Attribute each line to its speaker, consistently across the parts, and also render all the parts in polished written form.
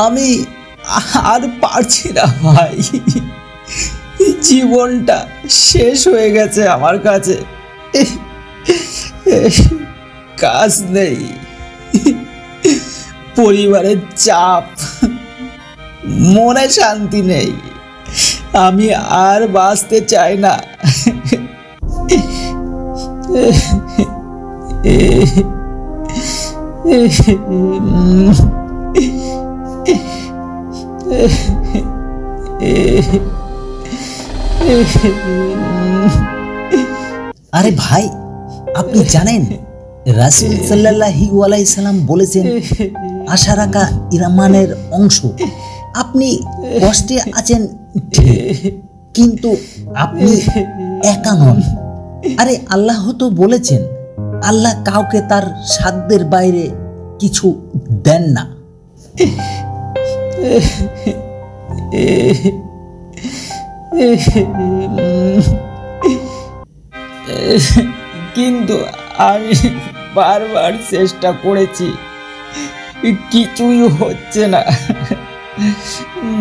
Speaker 1: আমি আর পারছি না ভাই, জীবনটা শেষ হয়ে গেছে আমার কাছে। কাজ নেই, পরিবারের চাপ, মনে শান্তি নেই। আমি আর বাঁচতে চাই না।
Speaker 2: আরে ভাই, আপনি জানেন রাসূল সাল্লাল্লাহু আলাইহি সাল্লাম বলেছেন আশা রাখা ইমানের অংশ। আপনি কষ্টে আছেন ঠিক, কিন্তু আপনি একা নন। আরে আল্লাহ তো বলেছেন আল্লাহ কাউকে তার সাধ্যের বাইরে কিছু দেন না।
Speaker 1: কিন্তু আমি বারবার চেষ্টা করেছি, কিছুই হচ্ছে না।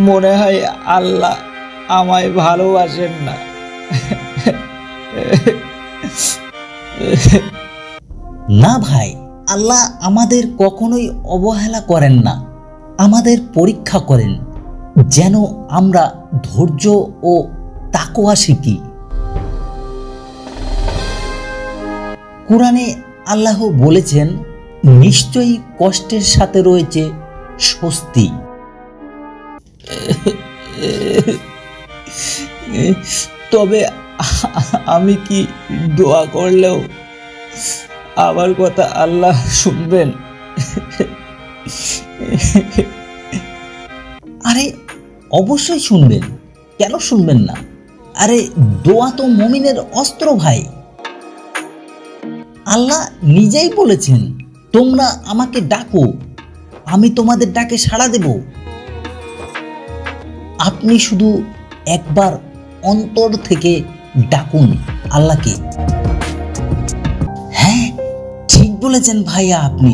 Speaker 1: মনে হয় আল্লাহ আমায় ভালোবাসেন না।
Speaker 2: না ভাই, আল্লাহ আমাদের কখনোই অবহেলা করেন না, আমাদের পরীক্ষা করেন যেন আমরা ধৈর্য ও তাকওয়া শিখি। কুরআনে আল্লাহ বলেছেন নিশ্চয়ই কষ্টের সাথে রয়েছে স্বস্তি।
Speaker 1: তবে আমি কি দোয়া করলেও আমার কথা আল্লাহ শুনবেন?
Speaker 2: আরে অবশ্যই শুনবেন, কেন শুনবেন না? আরে দোয়া তো মুমিনের অস্ত্র ভাই। আল্লাহ নিজেই বলেছেন তোমরা আমাকে ডাকো, আমি তোমাদের ডাকে সাড়া দেব। আপনি শুধু একবার অন্তর থেকে ডাকুন আল্লাহকে। হ্যাঁ, ঠিক বলেছেন ভাইয়া আপনি।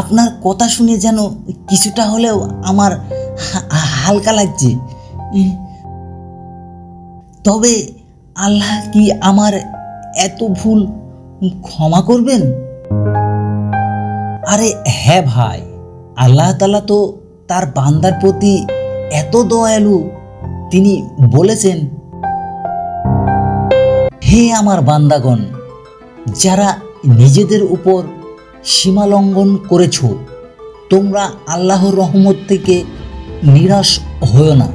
Speaker 2: আপনার কথা শুনে যেন কিছুটা হলেও আমার হালকা লাগছে। তবে আল্লাহ কি আমার এত ভুল ক্ষমা করবেন? আরে হ্যাঁ ভাই, আল্লাহ তাআলা তো তার বান্দার প্রতি এত দয়ালু, তিনি বলেছেন হে আমার বান্দাগণ, যারা নিজেদের উপর সীমা লঙ্ঘন করেছ, তোমরা আল্লাহর রহমত থেকে নিরাশ হও না।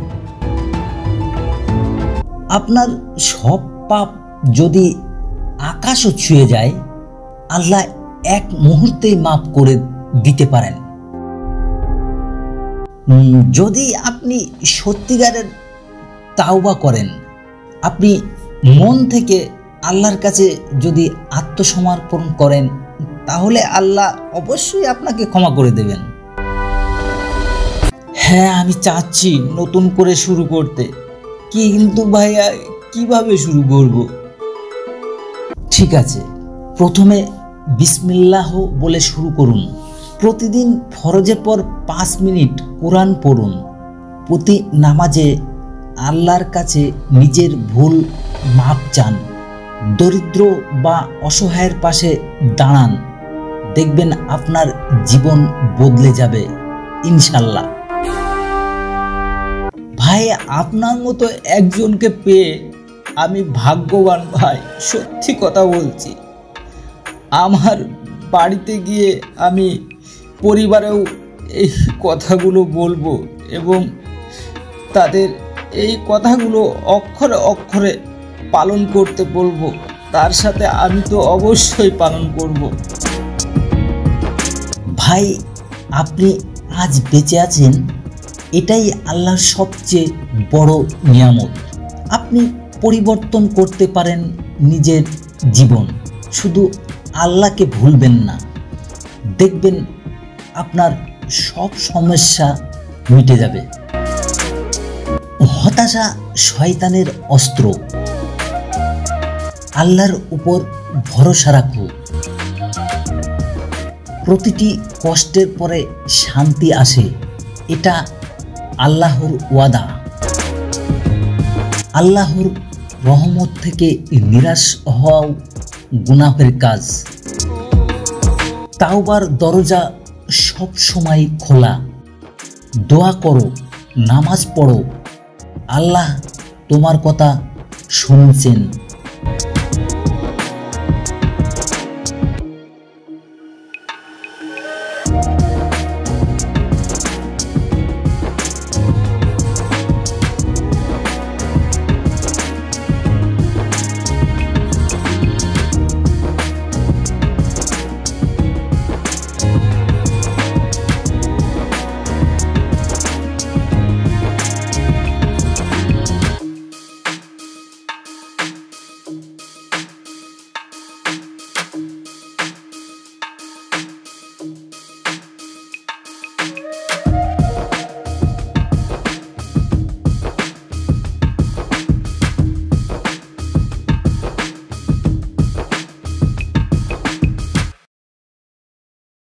Speaker 2: আপনার সব পাপ যদি আকাশও ছুঁয়ে যায়, আল্লাহ এক মুহূর্তেই মাফ করে দিতে পারেন। যদি আপনি সত্যিকারের তাওবা করেন, আপনি মন থেকে আল্লাহর কাছে যদি আত্মসমর্পণ করেন, তাহলে আল্লাহ অবশ্যই আপনাকে ক্ষমা করে দেবেন।
Speaker 1: হ্যাঁ, আমি চাচ্ছি নতুন করে শুরু করতে, কিন্তু ভাইয়া কিভাবে শুরু করব?
Speaker 2: ঠিক আছে, প্রথমে বিসমিল্লাহ বলে শুরু করুন। প্রতিদিন ফরজের পর 5 মিনিট কোরআন পড়ুন। প্রতি নামাজে আল্লাহর কাছে নিজের ভুল মাপ চান। দরিদ্র বা অসহায়ের পাশে দাঁড়ান, দেখবেন আপনার জীবন বদলে যাবে ইনশাল্লাহ।
Speaker 1: ভাই, আপনার মতো একজনকে পেয়ে আমি ভাগ্যবান ভাই, সত্যি কথা বলছি। আমার বাড়িতে গিয়ে আমি পরিবারেও এই কথাগুলো বলবো এবং তাদের এই কথাগুলো অক্ষরে অক্ষরে পালন করতে বলবো। তার সাথে আমি তো অবশ্যই পালন করব।
Speaker 2: ভাই, আপনি আজ বেঁচে আছেন, এটাই আল্লাহর সবচেয়ে বড় নিয়ামত। আপনি পরিবর্তন করতে পারেন নিজের জীবন, শুধু আল্লাহকে ভুলবেন না। দেখবেন আপনার সব সমস্যা মিটে যাবে। হতাশা শয়তানের অস্ত্র, আল্লাহর উপর ভরসা রাখো। প্রতিটি কষ্টের পরে শান্তি আসে, এটা আল্লাহর ওয়াদা। আল্লাহর রহমত থেকে নিরাশ হওয়াও গুনাহের কাজ। তাওবার দরজা সব সময় খোলা। দোয়া করো, নামাজ পড়ো, আল্লাহ তোমার কথা শুনছেন।